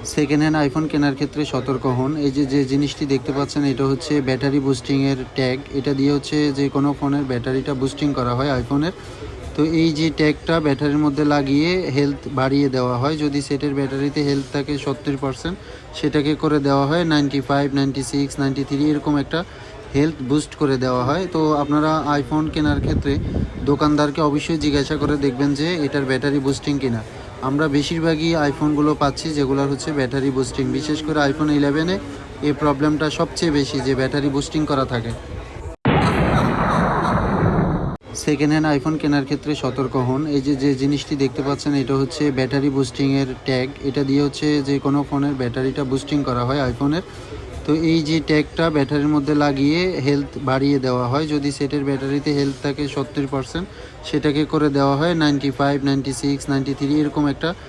Second hand iPhone কেনার ক্ষেত্রে সতর্ক হন। এই যে জিনিসটি দেখতে পাচ্ছেন, এটা হচ্ছে ব্যাটারি বুস্টিংয়ের ট্যাগ। এটা দিয়ে হচ্ছে যে কোনো ফোনের ব্যাটারিটা বুস্টিং করা হয় আইফোনের। তো এই যে ট্যাগটা ব্যাটারির মধ্যে লাগিয়ে হেলথ বাড়িয়ে দেওয়া হয়। যদি সেটের ব্যাটারিতে হেলথ থাকে 70%, সেটাকে করে দেওয়া হয় 95, 96, 93, এরকম একটা হেলথ বুস্ট করে দেওয়া হয়। তো আপনারা আইফোন কেনার ক্ষেত্রে দোকানদারকে অবশ্যই জিজ্ঞাসা করে দেখবেন যে এটার ব্যাটারি বুস্টিং কিনা। আমরা বেশিরভাগই আইফোনগুলো পাচ্ছি যেগুলোর হচ্ছে ব্যাটারি বুস্টিং। বিশেষ করে আইফোন 11-এ এই প্রবলেমটা সবচেয়ে বেশি, যে ব্যাটারি বুস্টিং করা থাকে। সেকেন্ড হ্যান্ড আইফোন কেনার ক্ষেত্রে সতর্ক হন। এই যে জিনিসটি দেখতে পাচ্ছেন, এটা হচ্ছে ব্যাটারি বুস্টিংয়ের ট্যাগ। এটা দিয়ে হচ্ছে যে কোনো ফোনের ব্যাটারিটা বুস্টিং করা হয় আইফোনের। তো এই যে ট্যাগটা ব্যাটারির মধ্যে লাগিয়ে হেলথ বাড়িয়ে দেওয়া হয়। যদি সেটের ব্যাটারিতে হেলথ থাকে 70%, সেটাকে করে দেওয়া হয় 95, 96, 93, এরকম একটা